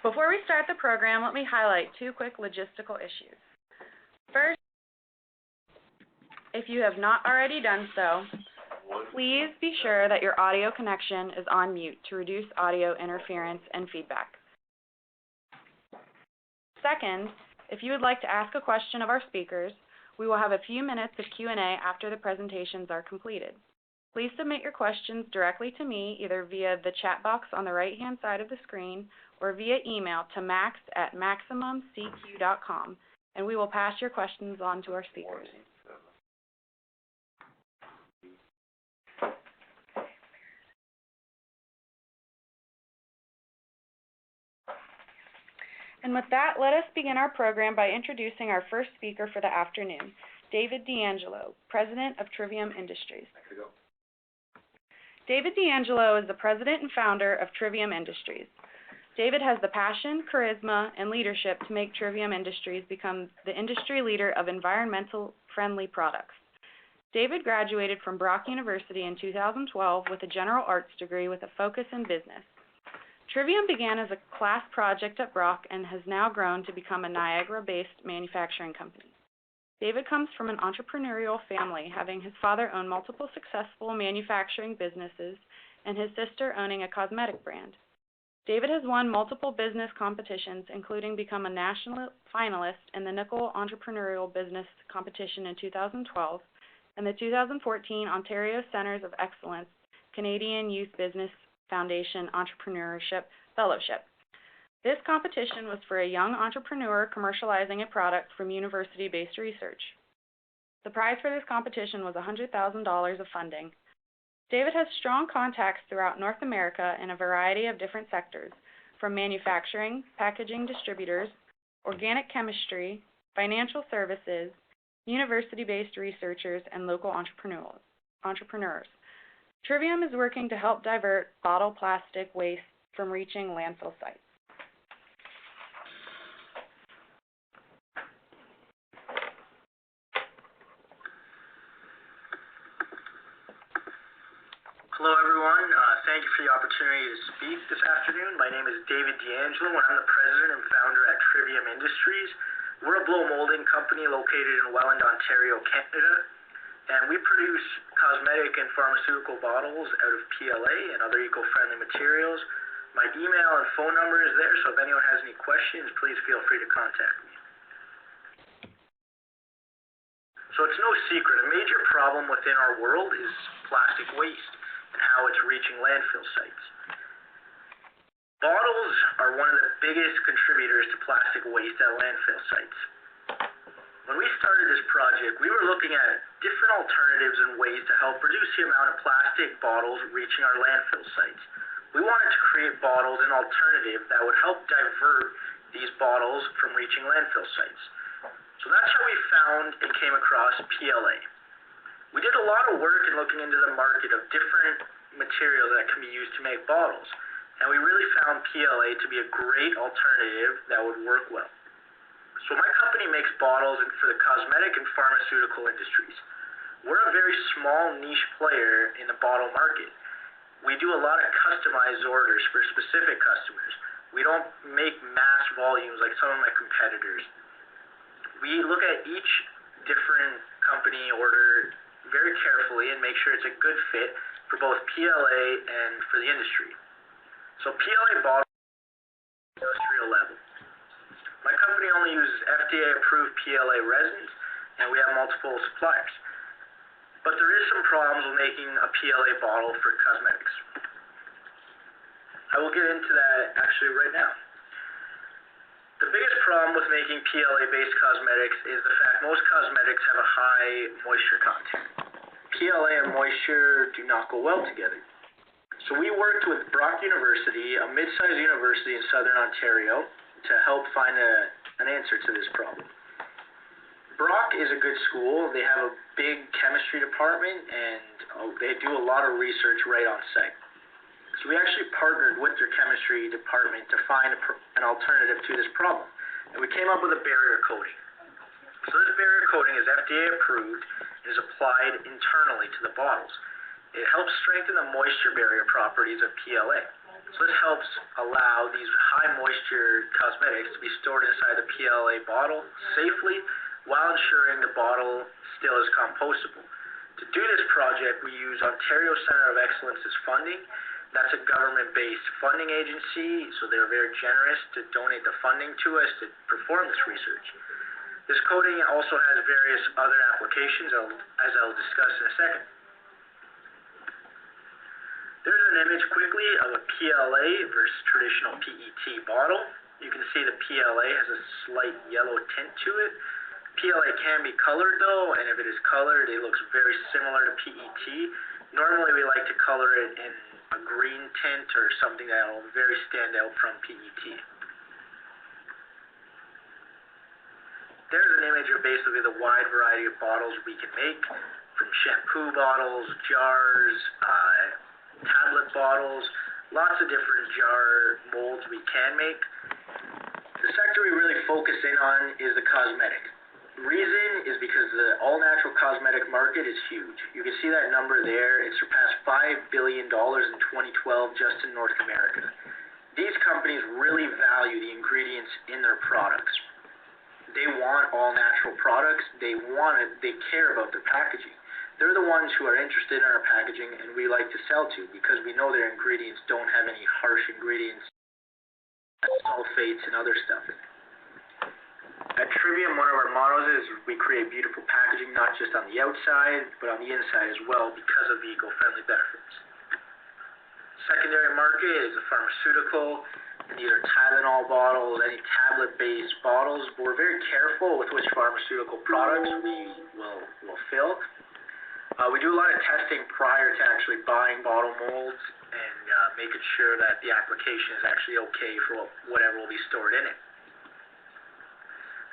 Before we start the program, let me highlight two quick logistical issues. First, if you have not already done so, please be sure that your audio connection is on mute to reduce audio interference and feedback. Second, if you would like to ask a question of our speakers, we will have a few minutes of Q&A after the presentations are completed. Please submit your questions directly to me, either via the chat box on the right-hand side of the screen or via email to max@maximumcq.com, and we will pass your questions on to our speakers. And with that, let us begin our program by introducing our first speaker for the afternoon, David D'Angelo, President of Trivium Industries. David D'Angelo is the president and founder of Trivium Industries. David has the passion, charisma, and leadership to make Trivium Industries become the industry leader of environmental-friendly products. David graduated from Brock University in 2012 with a general arts degree with a focus in business. Trivium began as a class project at Brock and has now grown to become a Niagara-based manufacturing company. David comes from an entrepreneurial family, having his father own multiple successful manufacturing businesses and his sister owning a cosmetic brand. David has won multiple business competitions, including become a national finalist in the Nickel Entrepreneurial Business Competition in 2012 and the 2014 Ontario Centres of Excellence Canadian Youth Business Foundation Entrepreneurship Fellowship. This competition was for a young entrepreneur commercializing a product from university-based research. The prize for this competition was $100,000 of funding. David has strong contacts throughout North America in a variety of different sectors, from manufacturing, packaging distributors, organic chemistry, financial services, university-based researchers, and local entrepreneurs. Trivium is working to help divert bottle plastic waste from reaching landfill sites. Hello everyone, thank you for the opportunity to speak this afternoon. My name is David D'Angelo and I'm the president and founder at Trivium Industries. We're a blow molding company located in Welland, Ontario, Canada. And we produce cosmetic and pharmaceutical bottles out of PLA and other eco-friendly materials. My email and phone number is there, so if anyone has any questions, please feel free to contact me. So it's no secret, a major problem within our world is plastic waste and how it's reaching landfill sites. Bottles are one of the biggest contributors to plastic waste at landfill sites. When we started this project, we were looking at different alternatives and ways to help reduce the amount of plastic bottles reaching our landfill sites. We wanted to create bottles, an alternative that would help divert these bottles from reaching landfill sites. So that's how we found and came across PLA. We did a lot of work in looking into the market of different materials that can be used to make bottles, and we really found PLA to be a great alternative that would work well. So my company makes bottles for the cosmetic and pharmaceutical industries. We're a very small niche player in the bottle market. We do a lot of customized orders for specific customers. We don't make mass volumes like some of my competitors. We look at each different company order very carefully and make sure it's a good fit for both PLA and for the industry. So PLA bottles at the industrial level. My company only uses FDA-approved PLA resins, and we have multiple suppliers. But there is some problems with making a PLA bottle for cosmetics. I will get into that actually right now. The biggest problem with making PLA-based cosmetics is the fact most cosmetics have a high moisture content. PLA and moisture do not go well together. So we worked with Brock University, a mid-sized university in Southern Ontario, to help find an answer to this problem. Brock is a good school. They have a big chemistry department and they do a lot of research right on site. So we actually partnered with their chemistry department to find an alternative to this problem. And we came up with a barrier coating. So this barrier coating is FDA approved and is applied internally to the bottles. It helps strengthen the moisture barrier properties of PLA. So this helps allow these high moisture cosmetics to be stored inside the PLA bottle safely while ensuring the bottle still is compostable. To do this project, we use Ontario Centre of Excellence's funding. That's a government-based funding agency, so they're very generous to donate the funding to us to perform this research. This coating also has various other applications, as I'll discuss in a second. There's an image quickly of a PLA versus traditional PET bottle. You can see the PLA has a slight yellow tint to it. PLA can be colored though, and if it is colored, it looks very similar to PET. Normally we like to color it in a green tint or something that will very stand out from PET. There's an image of basically the wide variety of bottles we can make, from shampoo bottles, jars, tablet bottles, lots of different jar molds we can make. The sector we really focus in on is the cosmetic. The reason is because the all-natural cosmetic market is huge. You can see that number there. It surpassed $5 billion in 2012 just in North America. These companies really value the ingredients in their products. They want all-natural products. They care about their packaging. They're the ones who are interested in our packaging and we like to sell to because we know their ingredients don't have any harsh ingredients, sulfates and other stuff. At Trivium, one of our mottos is we create beautiful packaging not just on the outside, but on the inside as well because of the eco-friendly benefits. Secondary market is the pharmaceutical, and these are Tylenol bottles, any tablet-based bottles, but we're very careful with which pharmaceutical products we will fill. We do a lot of testing prior to actually buying bottle molds and making sure that the application is actually okay for whatever will be stored in it.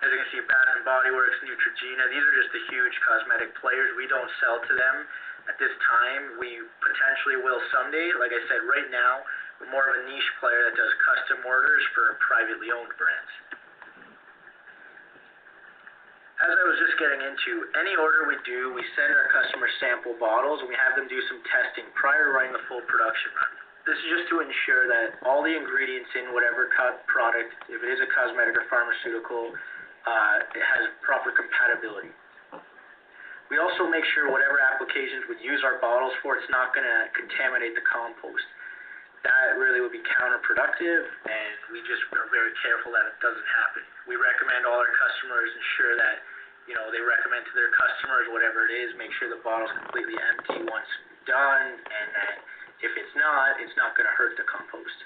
As you can see, Bath & Body Works, Neutrogena, these are just the huge cosmetic players. We don't sell to them at this time. We potentially will someday. Like I said, right now, we're more of a niche player that does custom orders for privately owned brands. As I was just getting into, any order we do, we send our customers sample bottles and we have them do some testing prior to running the full production run. This is just to ensure that all the ingredients in whatever product, if it is a cosmetic or pharmaceutical, it has proper compatibility. We also make sure whatever applications we use our bottles for, it's not going to contaminate the compost. That really would be counterproductive, and we just are very careful that it doesn't happen. We recommend all our customers ensure that, they recommend to their customers whatever it is, make sure the bottle's completely empty once done, and that if it's not going to hurt the compost.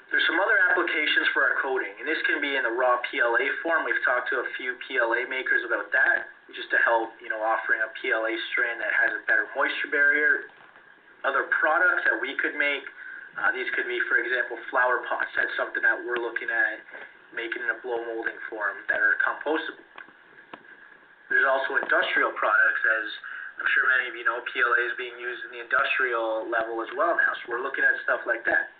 There's some other applications for our coating, and this can be in the raw PLA form. We've talked to a few PLA makers about that, just to help, offering a PLA strand that has a better moisture barrier. Other products that we could make, these could be, for example, flower pots. That's something that we're looking at making in a blow molding form that are compostable. There's also industrial products, as I'm sure many of you know, PLA is being used in the industrial level as well now, so we're looking at stuff like that.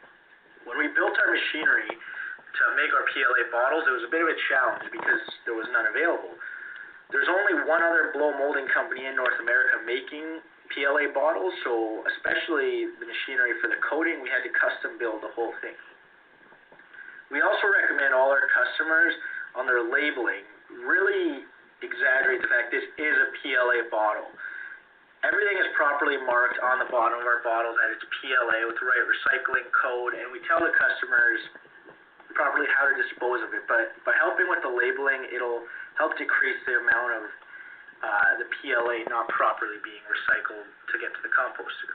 When we built our machinery to make our PLA bottles, it was a bit of a challenge because there was none available. There's only one other blow molding company in North America making PLA bottles, so especially the machinery for the coating, we had to custom build the whole thing. We also recommend all our customers on their labeling really exaggerate the fact this is a PLA bottle. Everything is properly marked on the bottom of our bottles that it's PLA with the right recycling code, and we tell the customers properly how to dispose of it. But by helping with the labeling, it'll help decrease the amount of the PLA not properly being recycled to get to the composter.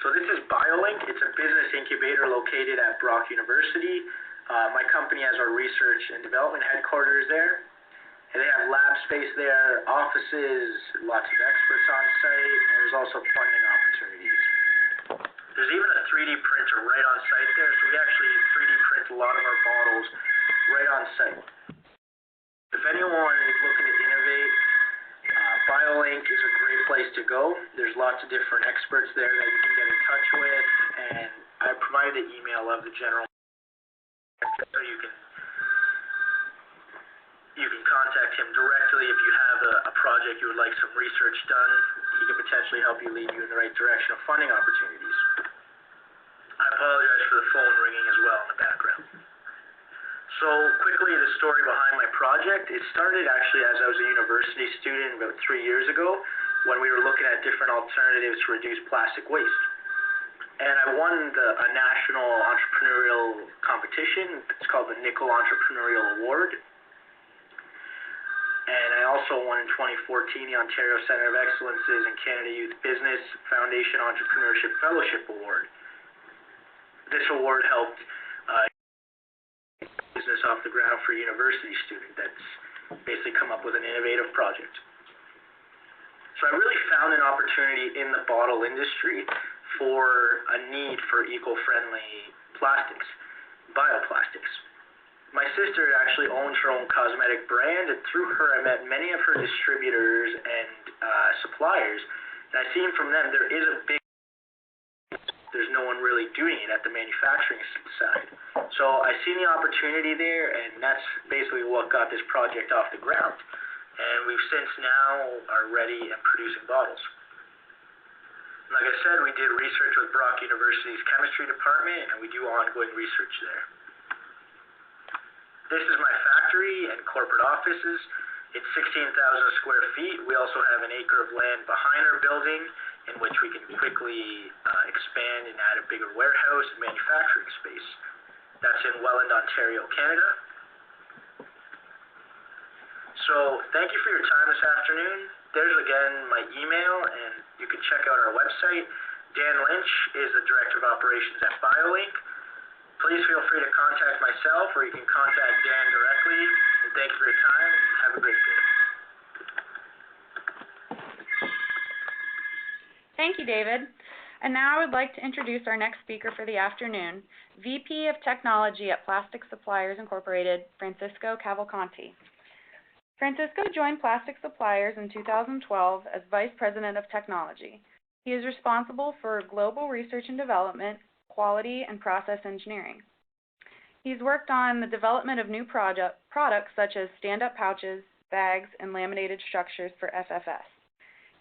So this is BioLink. It's a business incubator located at Brock University. My company has our research and development headquarters there. And they have lab space there, offices, lots of experts on site, and there's also funding opportunities. There's even a 3D printer right on site there, so we actually 3D print a lot of our bottles right on site. If anyone is looking to innovate, BioLink is a great place to go. There's lots of different experts there that you can get in touch with, and I provided the email of the general manager so you can contact him directly if you have a project you would like some research done. He can potentially help you lead you in the right direction of funding opportunities. apologize for the phone ringing as well in the background. So quickly, the story behind my project, it started actually as I was a university student about 3 years ago when we were looking at different alternatives to reduce plastic waste. And I won a national entrepreneurial competition. It's called the Nickel Entrepreneurial Award. And I also won in 2014 the Ontario Centre of Excellence's and Canada Youth Business Foundation Entrepreneurship Fellowship Award. This award helped business off the ground for a university student that's basically come up with an innovative project. So I really found an opportunity in the bottle industry for a need for eco-friendly plastics, bioplastics. My sister actually owns her own cosmetic brand, and through her I met many of her distributors and suppliers, and I've seen from them there's no one really doing it at the manufacturing side. So I seen the opportunity there, and that's basically what got this project off the ground. And we've since now are ready and producing bottles. Like I said, we did research with Brock University's chemistry department, and we do ongoing research there. This is my factory and corporate offices. It's 16,000 square feet. We also have an acre of land behind our building in which we can quickly expand and add a bigger warehouse and manufacturing space. That's in Welland, Ontario, Canada. So thank you for your time this afternoon. There's again my email, and you can check out our website. Dan Lynch is the Director of Operations at BioLink. Please feel free to contact myself, or you can contact Dan directly. And thank you for your time. Have a great day. Thank you, David. And now I would like to introduce our next speaker for the afternoon, VP of Technology at Plastic Suppliers Incorporated, Francisco Cavalcanti. Francisco joined Plastic Suppliers in 2012 as Vice President of Technology. He is responsible for global research and development, quality, and process engineering. He's worked on the development of new products such as stand-up pouches, bags, and laminated structures for FFS.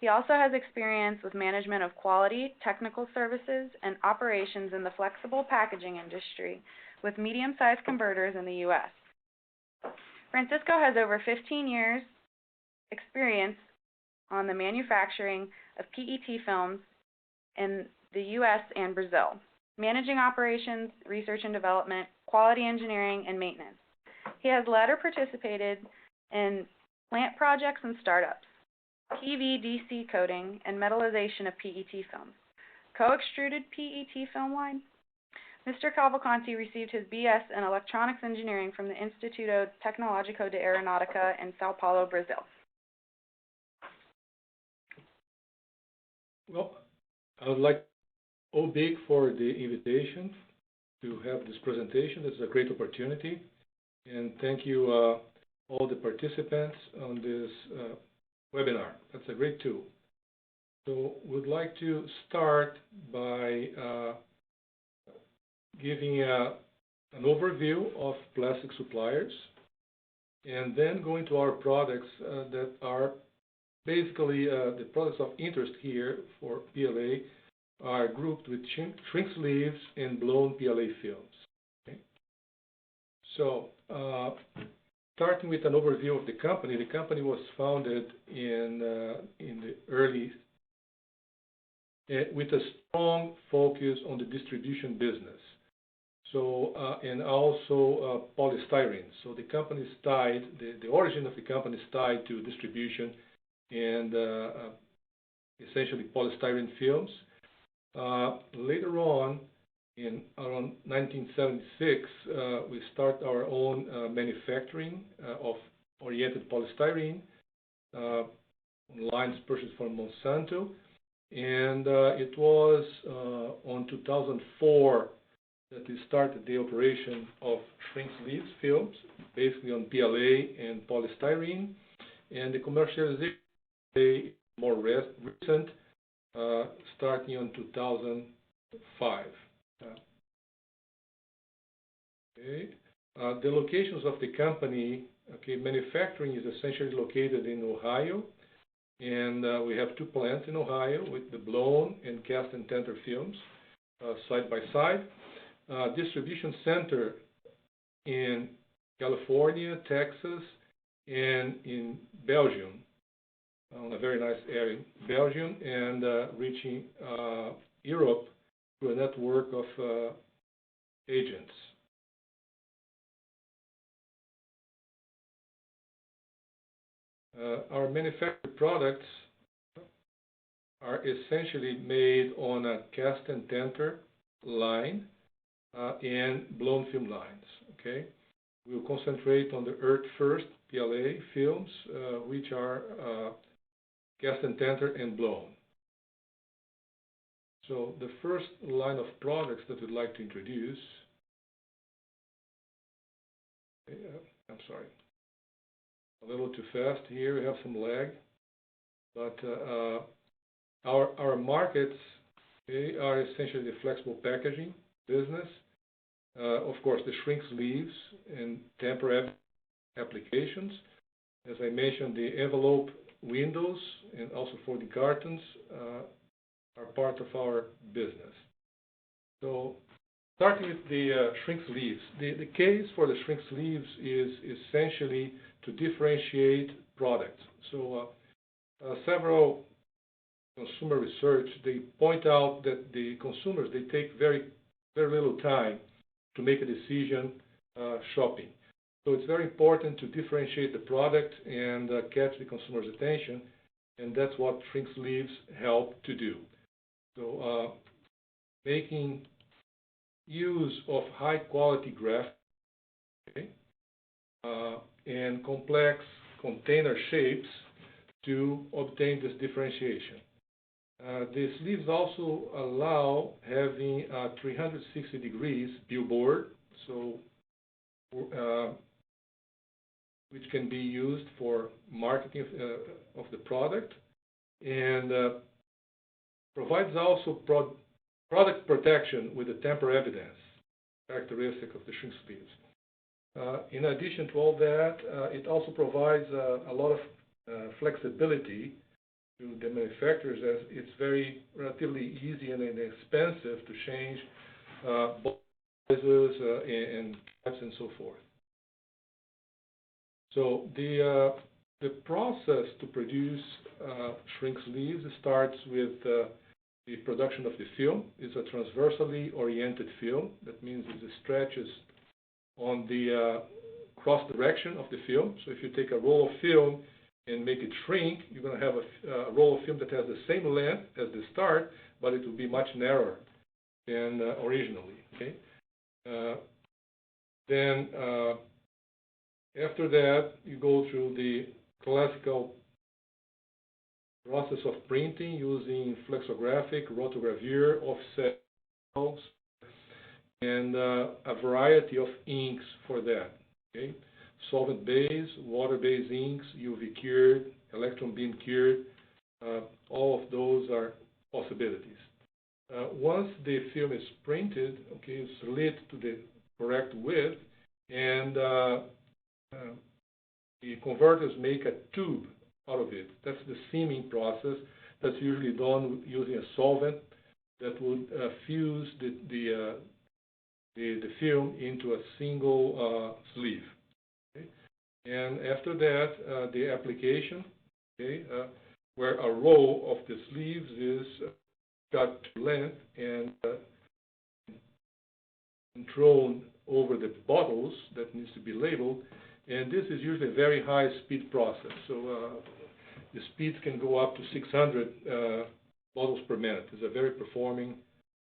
He also has experience with management of quality, technical services, and operations in the flexible packaging industry with medium-sized converters in the U.S. Francisco has over 15 years experience on the manufacturing of PET films in the U.S. and Brazil, managing operations, research and development, quality engineering, and maintenance. He has led or participated in plant projects and startups, PVDC coating, and metallization of PET films, co-extruded PET film line. Mr. Cavalcanti received his BS in Electronics Engineering from the Instituto Tecnológico de Aeronáutica in Sao Paulo, Brazil. Well, I would like to thank OBIG for the invitation to have this presentation. It's a great opportunity. And thank you all the participants on this webinar. That's a great tool. So we'd like to start by giving an overview of plastic suppliers, and then going to our products that are basically the products of interest here for PLA are grouped with shrink sleeves and blown PLA films. Okay? So starting with an overview of the company was founded in the early with a strong focus on the distribution business. So and also polystyrene. So the company is tied. The origin of the company is tied to distribution and essentially polystyrene films. Later on, in around 1976, we start our own manufacturing of oriented polystyrene lines purchased from Monsanto, and it was on 2004 that we started the operation of shrink sleeves films, basically on PLA and polystyrene, and the commercialization is more recent, starting in 2005. Okay. The locations of the company, okay, manufacturing is essentially located in Ohio, and we have two plants in Ohio with the blown and cast and tenter films. side by side. Distribution center in California, Texas, and in Belgium, on a very nice area in Belgium, and reaching Europe through a network of agents. Our manufactured products are essentially made on a cast and tenter line and blown film lines. Okay, we'll concentrate on the EarthFirst PLA films, which are cast and tenter and blown. So the first line of products that we'd like to introduce, I'm sorry, a little too fast here, we have some lag, but our markets, they are essentially the flexible packaging business, of course the shrink sleeves and temporary applications. As I mentioned, the envelope windows and also folding cartons are part of our business. So starting with the shrink sleeves, the case for the shrink sleeves is essentially to differentiate products. So several consumer research, they point out that the consumers, they take very little time to make a decision shopping. So it's very important to differentiate the product and catch the consumer's attention, and that's what shrink sleeves help to do. So making use of high quality graphics, okay, and complex container shapes to obtain this differentiation. The sleeves also allow having a 360 degrees billboard, so which can be used for marketing of the product, and provides also product protection with the tamper evidence characteristic of the shrink sleeves. In addition to all that, it also provides a lot of flexibility to the manufacturers, as it's very relatively easy and inexpensive to change sizes and types and so forth. So the process to produce shrink sleeves starts with the production of the film. It's a transversally oriented film. That means it stretches on the cross direction of the film. So if you take a roll of film and make it shrink, you're going to have a roll of film that has the same length as the start, but it will be much narrower than originally. Okay. Then after that, you go through the classical process of printing using flexographic, rotogravure, offset, and a variety of inks for that. Okay, solvent-based, water-based inks, UV cured, electron beam cured, all of those are possibilities. Once the film is printed, okay, it's lit to the correct width, and the converters make a tube out of it. That's the seaming process. That's usually done using a solvent that would fuse the film into a single sleeve. Okay? And after that, the application, okay, where a row of the sleeves is cut to length and thrown over the bottles that needs to be labeled. And this is usually a very high speed process. So the speeds can go up to 600 bottles per minute. It's a very performing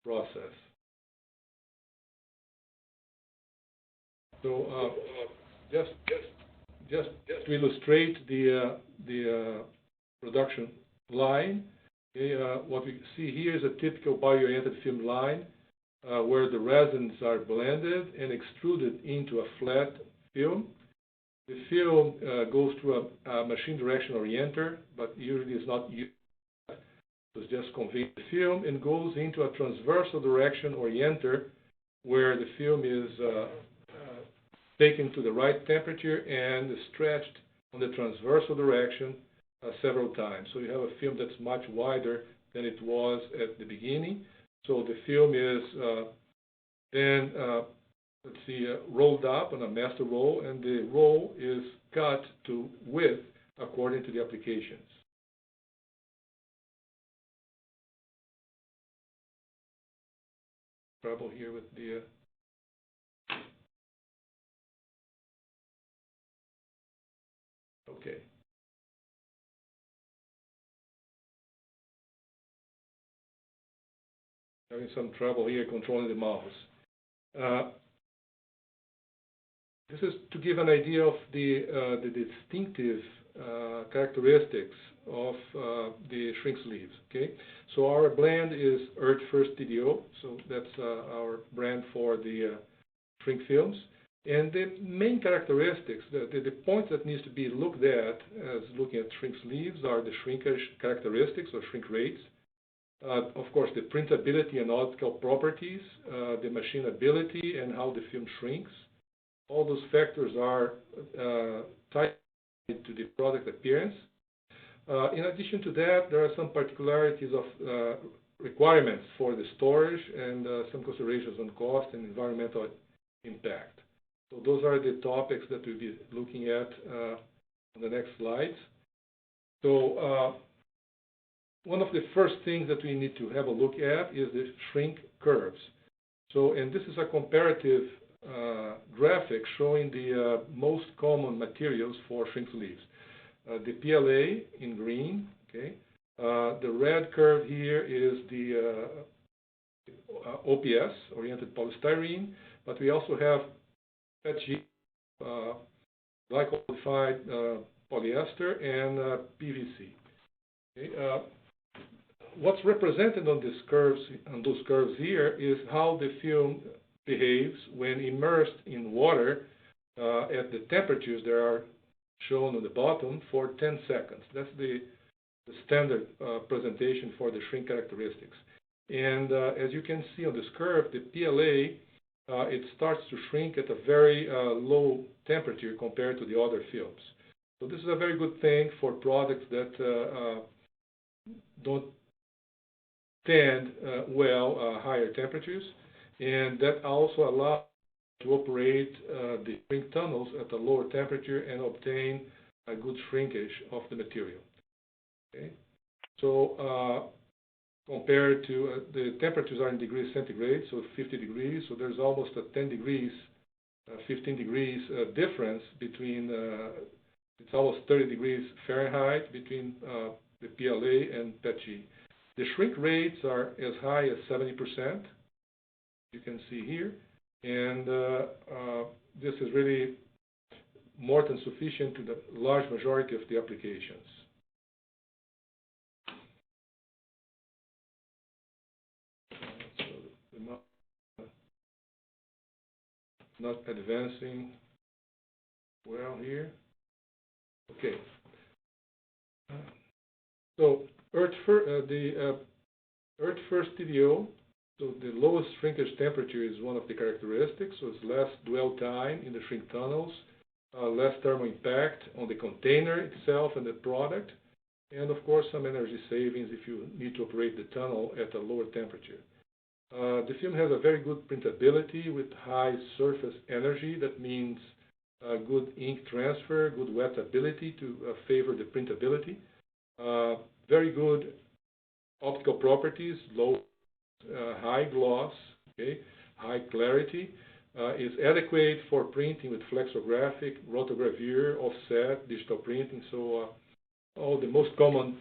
process. So just to illustrate the production line, okay, what we see here is a typical bio-oriented film line where the resins are blended and extruded into a flat film. The film goes through a machine direction orienter, but usually is not used. It's just conveying the film and goes into a transversal direction orienter where the film is taken to the right temperature and stretched on the transversal direction several times. So you have a film that's much wider than it was at the beginning. So the film is then, rolled up on a master roll, and the roll is cut to width according to the applications. Trouble here with the okay. Having some trouble here controlling the mouse. This is to give an idea of the distinctive characteristics of the shrink sleeves. Okay, so our blend is EarthFirst TDO, so that's our brand for the shrink films. And the main characteristics, the points that needs to be looked at as looking at shrink sleeves are the shrinkage characteristics or shrink rates. Of course, the printability and optical properties, the machinability and how the film shrinks. All those factors are tied to the product appearance. In addition to that, there are some particularities of requirements for the storage and some considerations on cost and environmental impact. So those are the topics that we'll be looking at on the next slides. So one of the first things that we need to have a look at is the shrink curves. So, and this is a comparative graphic showing the most common materials for shrink sleeves. The PLA in green, okay. The red curve here is the OPS, oriented polystyrene, but we also have PETG, glycolified polyester, and PVC. Okay. What's represented on these curves, those curves here, is how the film behaves when immersed in water at the temperatures that are shown on the bottom for 10 seconds. That's the standard presentation for the shrink characteristics. And as you can see on this curve, the PLA, it starts to shrink at a very low temperature compared to the other films. So this is a very good thing for products that don't stand higher temperatures, and that also allows to operate the shrink tunnels at a lower temperature and obtain a good shrinkage of the material. Okay, so compared to the temperatures are in degrees centigrade, so 50 degrees, so there's almost a 10 degrees, 15 degrees difference between, it's almost 30 degrees Fahrenheit between the PLA and PETG. The shrink rates are as high as 70%, you can see here, and this is really more than sufficient to the large majority of the applications. So not advancing well here. Okay. So the EarthFirst TDO, so the lowest shrinkage temperature is one of the characteristics, so it's less dwell time in the shrink tunnels, less thermal impact on the container itself and the product, and of course some energy savings if you need to operate the tunnel at a lower temperature. The film has a very good printability with high surface energy. That means good ink transfer, good wettability to favor the printability. Very good optical properties, low, high gloss, okay, high clarity. Is adequate for printing with flexographic, rotogravure, offset, digital printing. So all the most common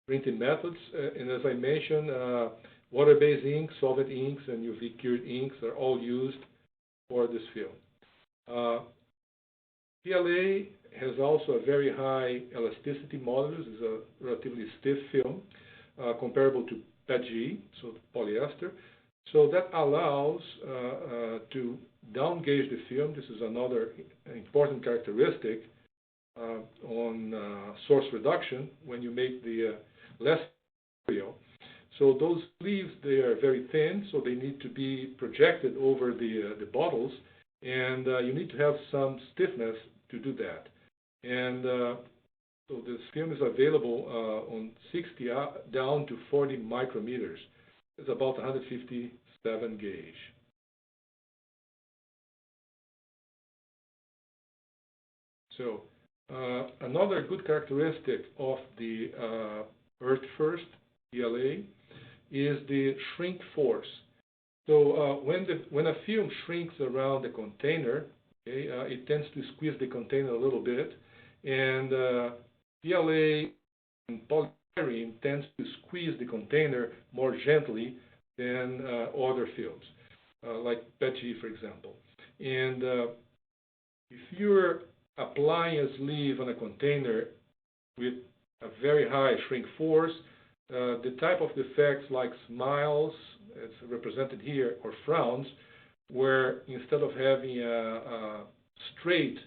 printing methods. And as I mentioned, water-based inks, solvent inks, and UV cured inks are all used for this film. PLA has also a very high elasticity modulus. It's a relatively stiff film, comparable to PETG, so polyester. So that allows to down-gauge the film. This is another important characteristic on source reduction when you make the less material. So those sleeves, they are very thin, so they need to be projected over the bottles, and you need to have some stiffness to do that. And so this film is available on 60 down to 40 micrometers. is about 157 gauge. So another good characteristic of the EarthFirst PLA is the shrink force. So when a film shrinks around the container, okay, it tends to squeeze the container a little bit, and PLA and polystyrene tends to squeeze the container more gently than other films, like PETG, for example. And if you're applying a sleeve on a container with a very high shrink force, the type of defects like smiles, as represented here, or frowns, where instead of having a straight,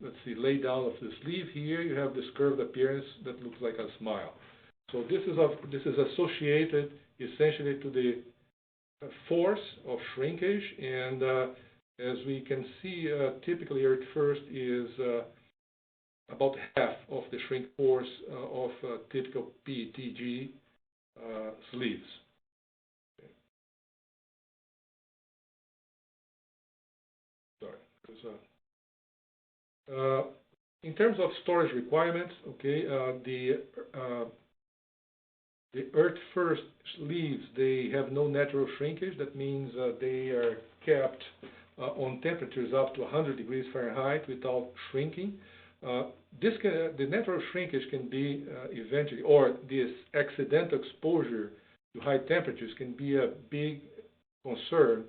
let's see, lay down of the sleeve here, you have this curved appearance that looks like a smile. So this is associated essentially to the force of shrinkage, and as we can see, typically EarthFirst is about half of the shrink force of typical PETG sleeves. Okay. Sorry. In terms of storage requirements, okay, the EarthFirst sleeves, they have no natural shrinkage. That means they are kept on temperatures up to 100 degrees Fahrenheit without shrinking. The natural shrinkage can be eventually, or this accidental exposure to high temperatures can be a big concern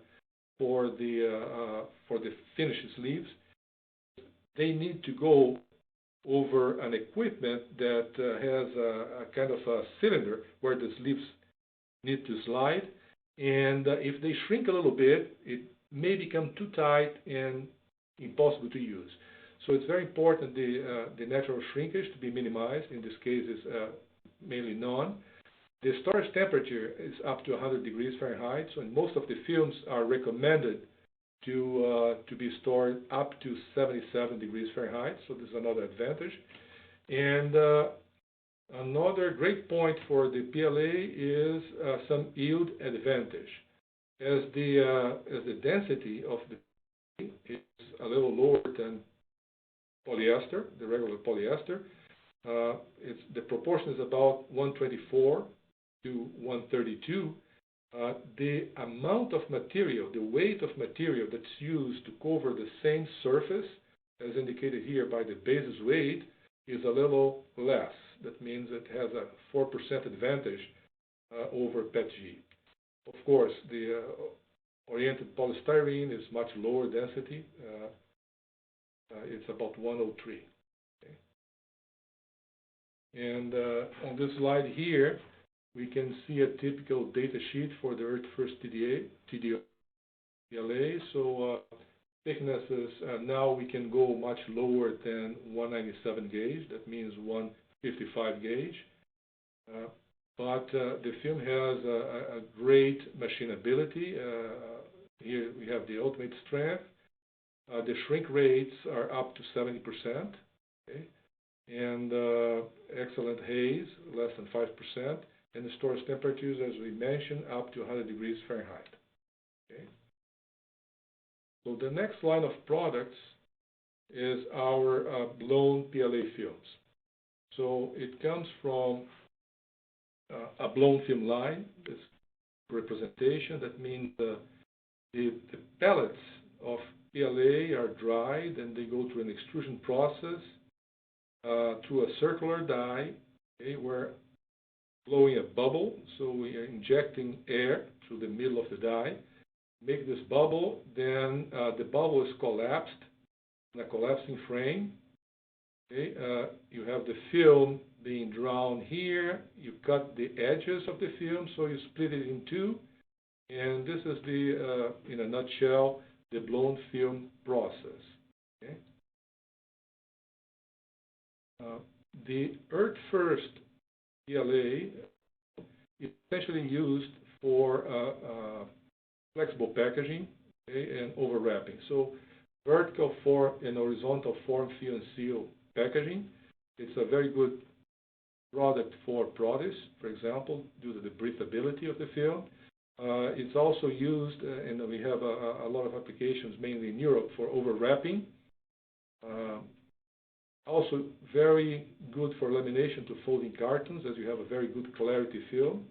for the finished sleeves. They need to go over an equipment that has a kind of a cylinder where the sleeves need to slide, and if they shrink a little bit, it may become too tight and impossible to use. So it's very important the natural shrinkage to be minimized. In this case, is mainly none. The storage temperature is up to 100 degrees Fahrenheit, so most of the films are recommended to be stored up to 77 degrees Fahrenheit, so this is another advantage. And another great point for the PLA is some yield advantage. As the density of the PLA is a little lower than polyester, the regular polyester, the proportion is about 124 to 132. The amount of material, the weight of material that's used to cover the same surface, as indicated here by the basis weight, is a little less. That means it has a 4% advantage over PETG. Of course, the oriented polystyrene is much lower density. It's about 103. Okay. And on this slide here, we can see a typical data sheet for the EarthFirst TDO PLA. So thicknesses, now we can go much lower than 197 gauge. That means 155 gauge. But the film has a great machinability. Here we have the ultimate strength. The shrink rates are up to 70%. Okay? And excellent haze, less than 5%. And the storage temperatures, as we mentioned, up to 100 degrees Fahrenheit. Okay? So the next line of products is our blown PLA films. So it comes from a blown film line, this representation. That means the pellets of PLA are dried and they go through an extrusion process through a circular die, okay, where blowing a bubble. So we are injecting air through the middle of the die, make this bubble, then the bubble is collapsed in a collapsing frame. Okay, you have the film being drawn here. You cut the edges of the film, so you split it in two. And this is in a nutshell, the blown film process. Okay? The EarthFirst PLA is essentially used for flexible packaging, okay, and overwrapping. So vertical form and horizontal form fill and seal packaging. It's a very good product for produce, for example, due to the breathability of the film. It's also used, and we have a lot of applications, mainly in Europe, for overwrapping. Also very good for lamination to folding cartons, as you have a very good clarity film.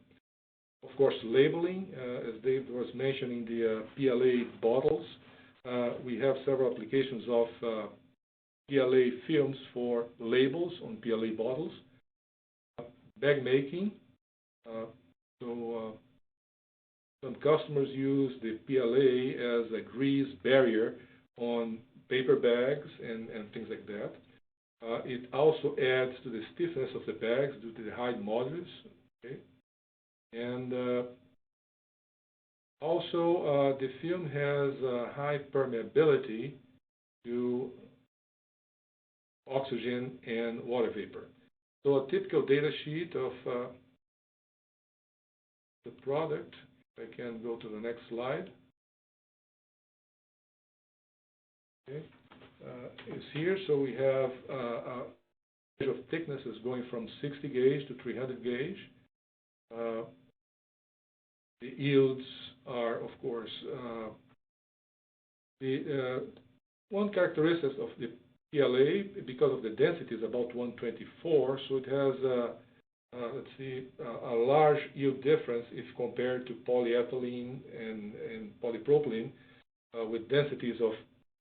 Of course, labeling, as Dave was mentioning, the PLA bottles. We have several applications of PLA films for labels on PLA bottles. Bag making. Some customers use the PLA as a grease barrier on paper bags and things like that. It also adds to the stiffness of the bags due to the high modulus. Okay? And also, the film has high permeability to oxygen and water vapor. So a typical data sheet of the product, if I can go to the next slide, okay, is here. So we have a range of thicknesses going from 60 gauge to 300 gauge. The yields are, of course, one characteristic of the PLA, because of the density, is about 124. So it has, let's see, a large yield difference if compared to polyethylene and polypropylene with densities of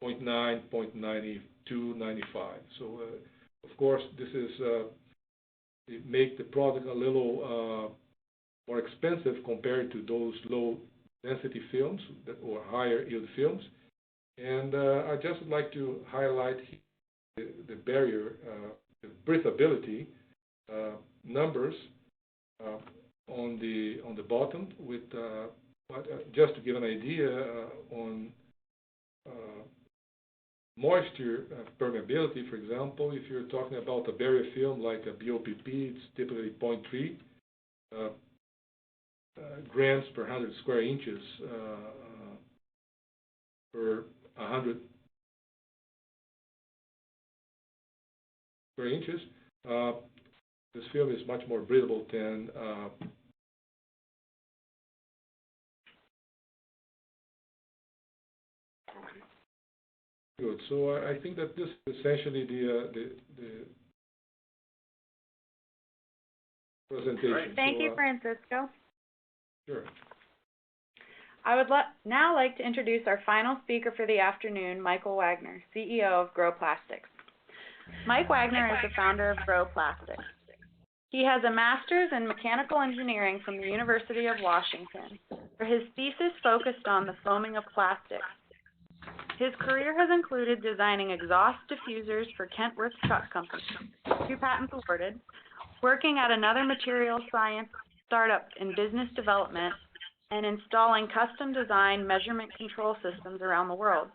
0.9, 0.92, 95. So, of course, this is it make the product a little more expensive compared to those low density films or higher yield films. And I just would like to highlight the barrier, the breathability numbers on the bottom with just to give an idea on moisture permeability. For example, if you're talking about a barrier film like a BOPP, it's typically 0.3 grams per 100 square inches per 100 square inches. This film is much more breathable than good. So I think that this is essentially the presentation. Right. Thank you, Francisco. Sure. I would now like to introduce our final speaker for the afternoon, Michael Waggoner, CEO of Grow Plastics. Mike Waggoner is the founder of Grow Plastics. He has a master's in mechanical engineering from the University of Washington, where his thesis focused on the foaming of plastics. His career has included designing exhaust diffusers for Kentworth Truck Company, 2 patents awarded, working at another material science startup in business development, and installing custom design measurement control systems around the world.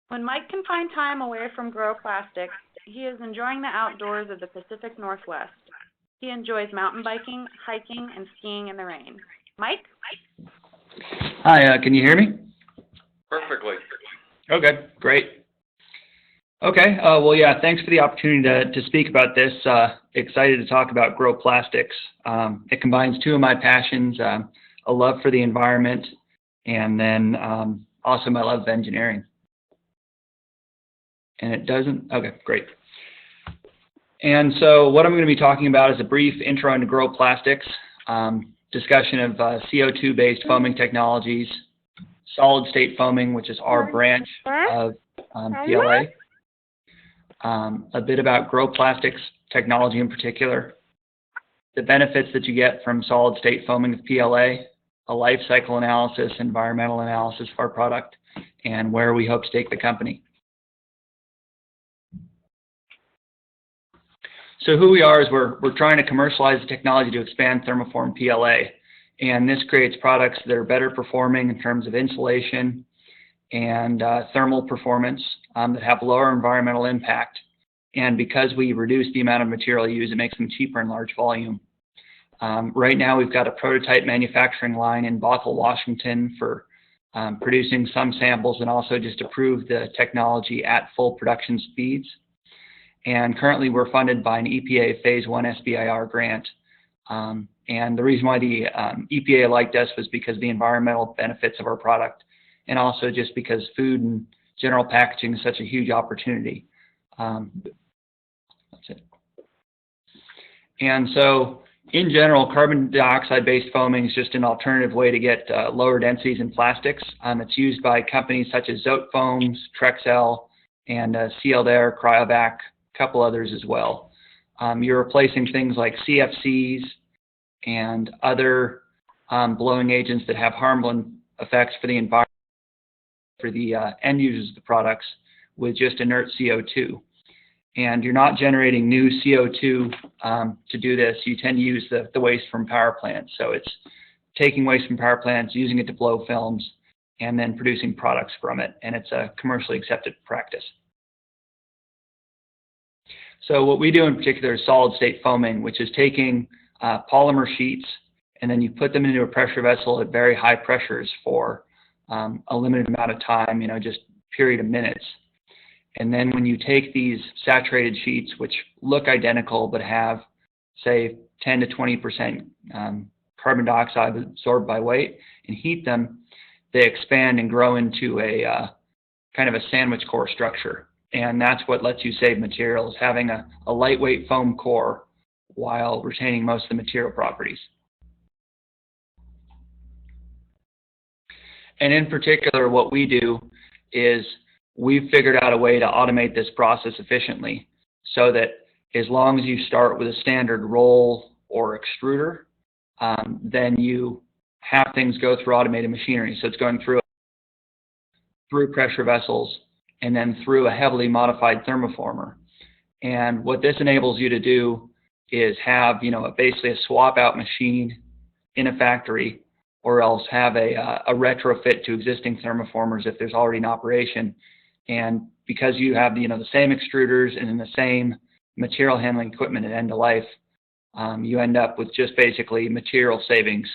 When Mike can find time away from Grow Plastics, he is enjoying the outdoors of the Pacific Northwest. He enjoys mountain biking, hiking, and skiing in the rain. Mike? Hi, can you hear me? Perfectly. Okay, great. Okay, well, yeah, thanks for the opportunity to speak about this. Excited to talk about Grow Plastics. It combines 2 of my passions, a love for the environment, and then also my love of engineering. And it doesn't? Okay, great. And so what I'm going to be talking about is a brief intro into Grow Plastics, discussion of CO2-based foaming technologies, solid-state foaming, which is our branch of PLA, a bit about Grow Plastics technology in particular, the benefits that you get from solid-state foaming of PLA, a life cycle analysis, environmental analysis of our product, and where we hope to take the company. So who we are is we're trying to commercialize the technology to expand thermoform PLA, and this creates products that are better performing in terms of insulation and thermal performance that have lower environmental impact. And because we reduce the amount of material used, it makes them cheaper in large volume. Right now, we've got a prototype manufacturing line in Bothell, Washington for producing some samples and also just to prove the technology at full production speeds. And currently we're funded by an EPA Phase 1 SBIR grant. And the reason why the EPA liked us was because of the environmental benefits of our product, and also just because food and general packaging is such a huge opportunity. That's it. And so, in general, carbon dioxide-based foaming is just an alternative way to get lower densities in plastics. It's used by companies such as Zote Foams, Trexel, and Sealed Air, Cryovac, a couple others as well. You're replacing things like CFCs and other blowing agents that have harmful effects for the environment, for the end users of the products, with just inert CO2. And you're not generating new CO2 to do this. You tend to use the waste from power plants. So it's taking waste from power plants, using it to blow films, and then producing products from it. And it's a commercially accepted practice. So what we do in particular is solid state foaming, which is taking polymer sheets, and then you put them into a pressure vessel at very high pressures for a limited amount of time, just period of minutes. And then when you take these saturated sheets, which look identical but have, say, 10 to 20% carbon dioxide absorbed by weight, and heat them, they expand and grow into a kind of a sandwich core structure. And that's what lets you save materials, having a lightweight foam core while retaining most of the material properties. And in particular, what we do is we've figured out a way to automate this process efficiently, so that as long as you start with a standard roll or extruder, then you have things go through automated machinery. So it's going through pressure vessels and then through a heavily modified thermoformer. And what this enables you to do is have, basically a swap out machine in a factory, or else have a retrofit to existing thermoformers if there's already an operation. And because you have the same extruders and then the same material handling equipment at end of life, you end up with just basically material savings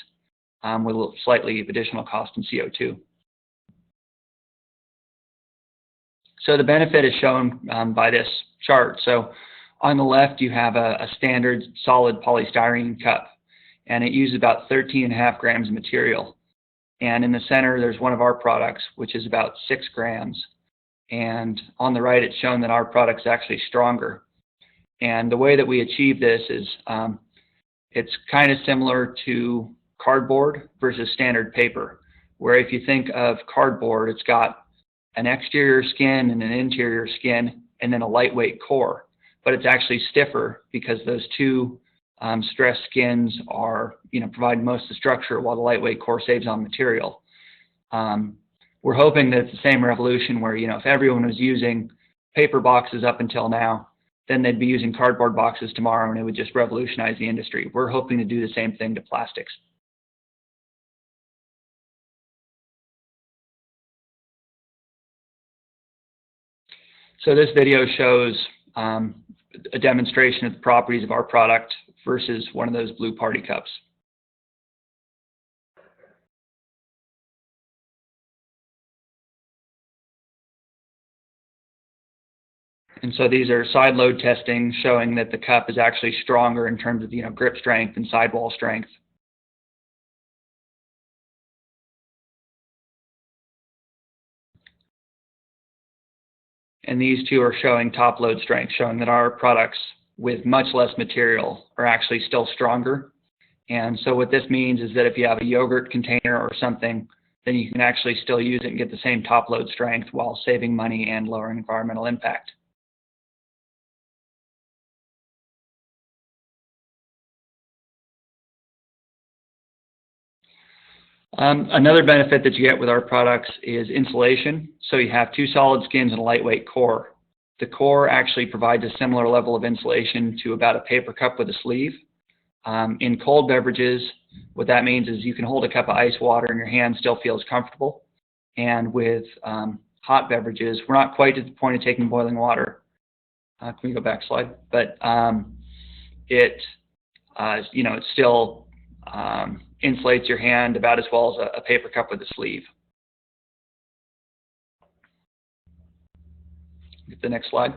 with a slightly additional cost in CO2. So the benefit is shown by this chart. So on the left, you have a standard solid polystyrene cup, and it uses about 13.5 grams of material. And in the center, there's one of our products, which is about 6 grams. And on the right, it's shown that our product's actually stronger. And the way that we achieve this is it's kind of similar to cardboard versus standard paper, where if you think of cardboard, it's got an exterior skin and an interior skin, and then a lightweight core. But it's actually stiffer because those two stress skins are, provide most of the structure, while the lightweight core saves on material. We're hoping that it's the same revolution where, if everyone was using paper boxes up until now, then they'd be using cardboard boxes tomorrow, and it would just revolutionize the industry. We're hoping to do the same thing to plastics. So this video shows a demonstration of the properties of our product versus one of those blue party cups. And so these are side load testing showing that the cup is actually stronger in terms of grip strength and sidewall strength. And these two are showing top load strength, showing that our products with much less material are actually still stronger. And so what this means is that if you have a yogurt container or something, then you can actually still use it and get the same top load strength while saving money and lowering environmental impact. Another benefit that you get with our products is insulation. So you have two solid skins and a lightweight core. The core actually provides a similar level of insulation to about a paper cup with a sleeve. In cold beverages, what that means is you can hold a cup of ice water and your hand still feels comfortable. And with hot beverages, we're not quite at the point of taking boiling water. Can we go back a slide? But it still insulates your hand about as well as a paper cup with a sleeve. Get the next slide.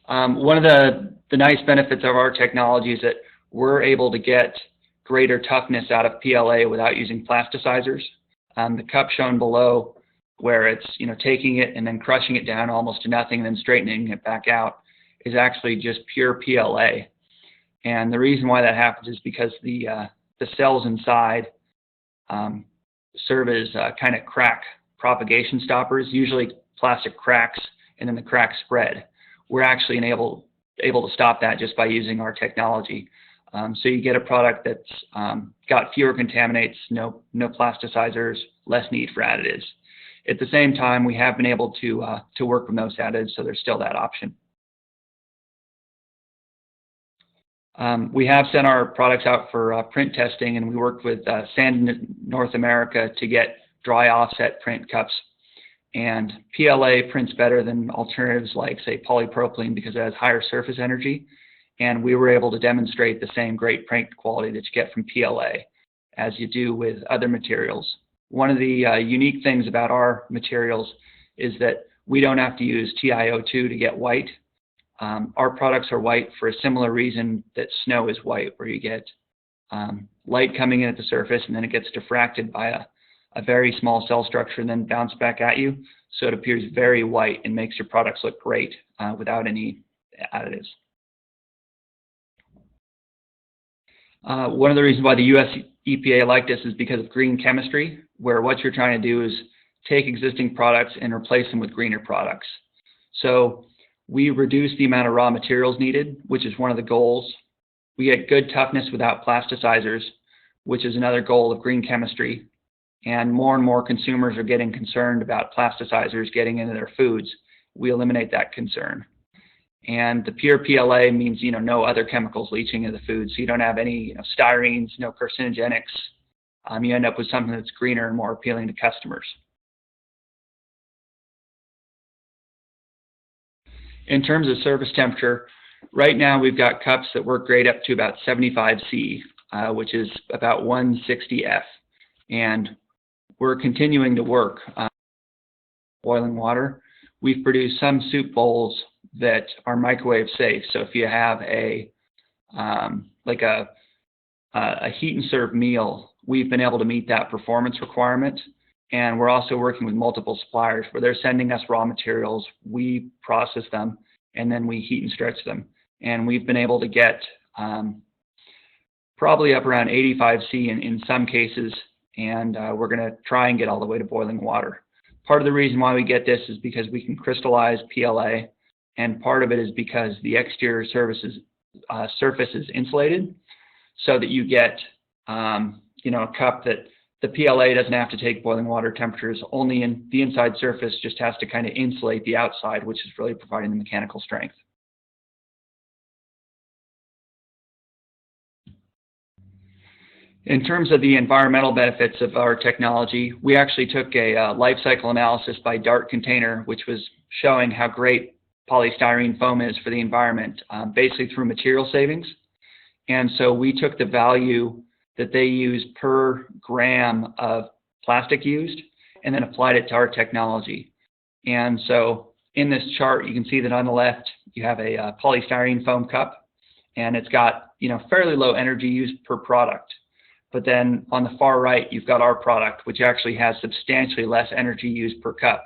One of the nice benefits of our technology is that we're able to get greater toughness out of PLA without using plasticizers. The cup shown below, where it's taking it and then crushing it down almost to nothing and then straightening it back out, is actually just pure PLA. And the reason why that happens is because the cells inside serve as kind of crack propagation stoppers. Usually plastic cracks and then the cracks spread. We're actually able to stop that just by using our technology. So you get a product that's got fewer contaminants, no plasticizers, less need for additives. At the same time, we have been able to work with those additives, so there's still that option. We have sent our products out for print testing, and we worked with Sand North America to get dry offset print cups. And PLA prints better than alternatives like, say, polypropylene because it has higher surface energy. And we were able to demonstrate the same great print quality that you get from PLA as you do with other materials. One of the unique things about our materials is that we don't have to use TiO2 to get white. Our products are white for a similar reason that snow is white, where you get light coming in at the surface and then it gets diffracted by a very small cell structure and then bounce back at you. So it appears very white and makes your products look great without any additives. One of the reasons why the US EPA liked us is because of green chemistry, where what you're trying to do is take existing products and replace them with greener products. So we reduce the amount of raw materials needed, which is one of the goals. We get good toughness without plasticizers, which is another goal of green chemistry. And more consumers are getting concerned about plasticizers getting into their foods. We eliminate that concern. And the pure PLA means, no other chemicals leaching into the food. So you don't have any, styrenes, no carcinogenics. You end up with something that's greener and more appealing to customers. In terms of surface temperature, right now we've got cups that work great up to about 75 C, which is about 160 F. And we're continuing to work on boiling water. We've produced some soup bowls that are microwave safe. So if you have a heat and serve meal, we've been able to meet that performance requirement. And we're also working with multiple suppliers where they're sending us raw materials, we process them, and then we heat and stretch them. And we've been able to get probably up around 85 C in some cases, and we're going to try and get all the way to boiling water. Part of the reason why we get this is because we can crystallize PLA, and part of it is because the exterior surface is insulated, so that you get a cup that the PLA doesn't have to take boiling water temperatures, only in the inside surface just has to kind of insulate the outside, which is really providing the mechanical strength. In terms of the environmental benefits of our technology, we actually took a life cycle analysis by Dart Container, which was showing how great polystyrene foam is for the environment, basically through material savings. And so we took the value that they use per gram of plastic used and then applied it to our technology. And so in this chart, you can see that on the left, you have a polystyrene foam cup, and it's got fairly low energy used per product. But then on the far right, you've got our product, which actually has substantially less energy used per cup.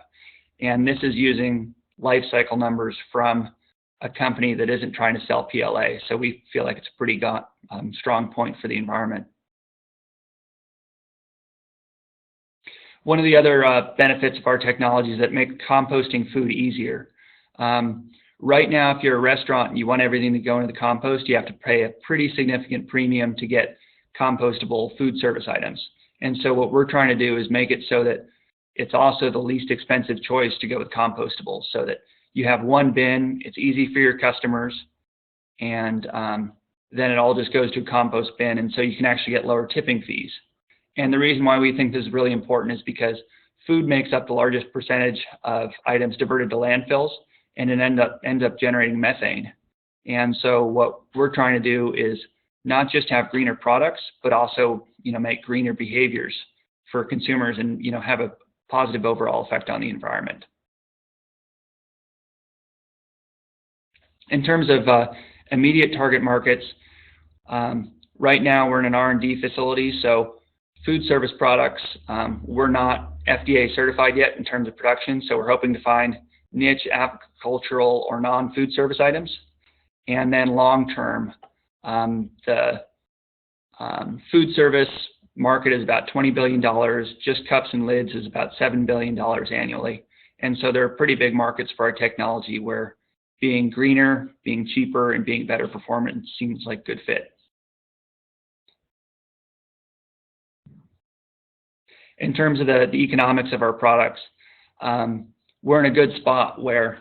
And this is using life cycle numbers from a company that isn't trying to sell PLA. So we feel like it's a pretty strong point for the environment. One of the other benefits of our technology is that make composting food easier. Right now, if you're a restaurant and you want everything to go into the compost, you have to pay a pretty significant premium to get compostable food service items. And so what we're trying to do is make it so that it's also the least expensive choice to go with compostables, so that you have one bin, it's easy for your customers, and then it all just goes to a compost bin, and so you can actually get lower tipping fees. And the reason why we think this is really important is because food makes up the largest percentage of items diverted to landfills, and it ends up generating methane. And so what we're trying to do is not just have greener products, but also make greener behaviors for consumers and have a positive overall effect on the environment. In terms of immediate target markets, right now we're in an R&D facility, so food service products, we're not FDA certified yet in terms of production, so we're hoping to find niche agricultural or non-food service items. And then long term, the food service market is about $20 billion, just cups and lids is about $7 billion annually. And so there are pretty big markets for our technology where being greener, being cheaper, and being better performance seems like a good fit. In terms of the economics of our products, we're in a good spot where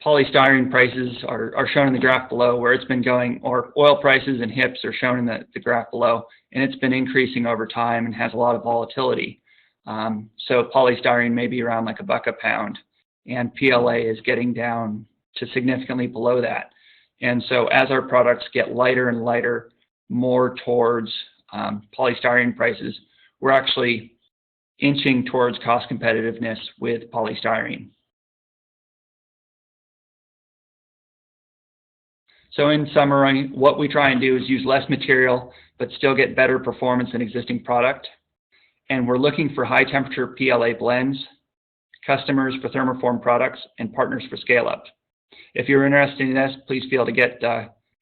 polystyrene prices are shown in the graph below, where it's been going, or oil prices and HIPs are shown in the graph below, and it's been increasing over time and has a lot of volatility. So polystyrene may be around like $1 a pound, and PLA is getting down to significantly below that. And so as our products get lighter and lighter, more towards polystyrene prices, we're actually inching towards cost competitiveness with polystyrene. So in summary, what we try and do is use less material, but still get better performance than existing product. And we're looking for high temperature PLA blends, customers for thermoform products, and partners for scale up. If you're interested in this, please feel to get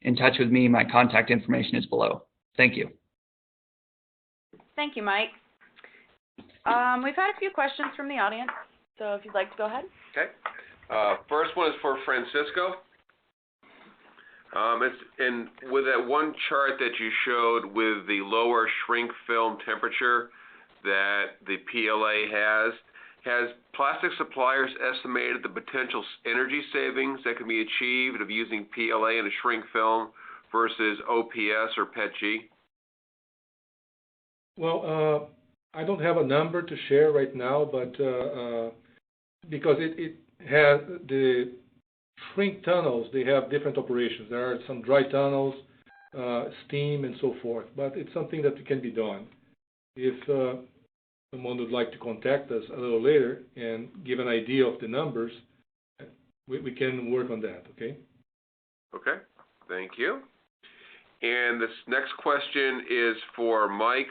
in touch with me. My contact information is below. Thank you. Thank you, Mike. We've had a few questions from the audience, so if you'd like to go ahead. Okay. First one is for Francisco. And with that one chart that you showed with the lower shrink film temperature that the PLA has plastic suppliers estimated the potential energy savings that can be achieved of using PLA in a shrink film versus OPS or PETG? Well, I don't have a number to share right now, but because it has the shrink tunnels, they have different operations. There are some dry tunnels, steam, and so forth, but it's something that can be done. If someone would like to contact us a little later and give an idea of the numbers, we can work on that, okay? Okay, thank you. And this next question is for Mike.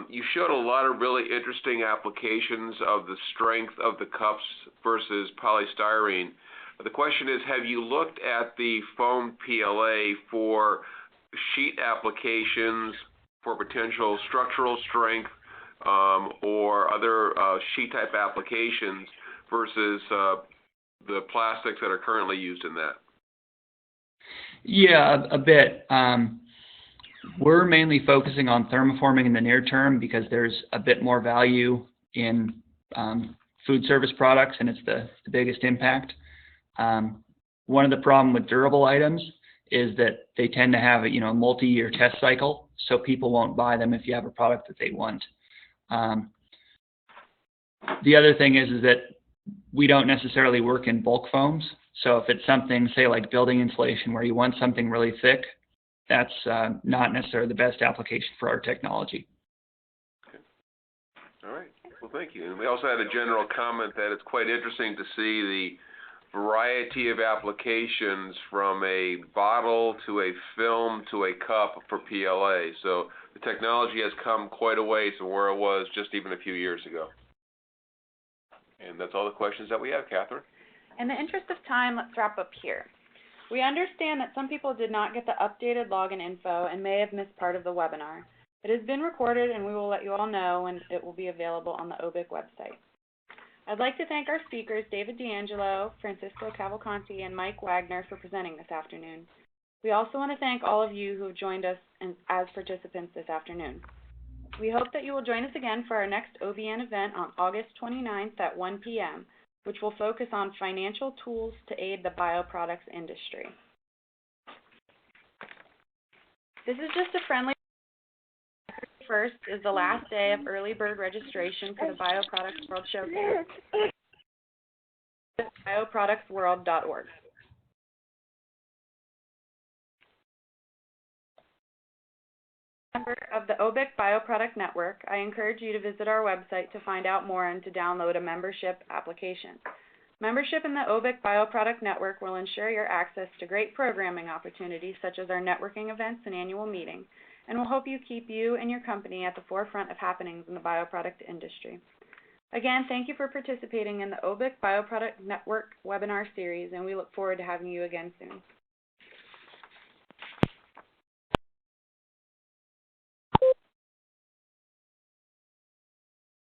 You showed a lot of really interesting applications of the strength of the cups versus polystyrene. The question is, have you looked at the foam PLA for sheet applications for potential structural strength or other sheet type applications versus the plastics that are currently used in that? Yeah, a bit. We're mainly focusing on thermoforming in the near term because there's a bit more value in food service products, and it's the biggest impact. One of the problems with durable items is that they tend to have a multi-year test cycle, so people won't buy them if you have a product that they want. The other thing is that we don't necessarily work in bulk foams, so if it's something, say, like building insulation where you want something really thick, that's not necessarily the best application for our technology. Okay. All right. Well, thank you. And we also had a general comment that it's quite interesting to see the variety of applications from a bottle to a film to a cup for PLA. So the technology has come quite a ways from where it was just even a few years ago. And that's all the questions that we have, Catherine. In the interest of time, let's wrap up here. We understand that some people did not get the updated login info and may have missed part of the webinar. It has been recorded, and we will let you all know when it will be available on the OBIC website. I'd like to thank our speakers, David D'Angelo, Francisco Cavalcanti, and Mike Waggoner, for presenting this afternoon. We also want to thank all of you who have joined us as participants this afternoon. We hope that you will join us again for our next OBN event on August 29th at 1 p.m., which will focus on financial tools to aid the bioproducts industry. This is just a friendly First is the last day of early bird registration for the Bioproducts World Showcase. bioproductsworld.org. Member of the OBIC Bioproduct Network, I encourage you to visit our website to find out more and to download a membership application. Membership in the OBIC Bioproduct Network will ensure your access to great programming opportunities such as our networking events and annual meeting, and will help you keep you and your company at the forefront of happenings in the bioproduct industry. Again, thank you for participating in the OBIC Bioproduct Network webinar series, and we look forward to having you again soon.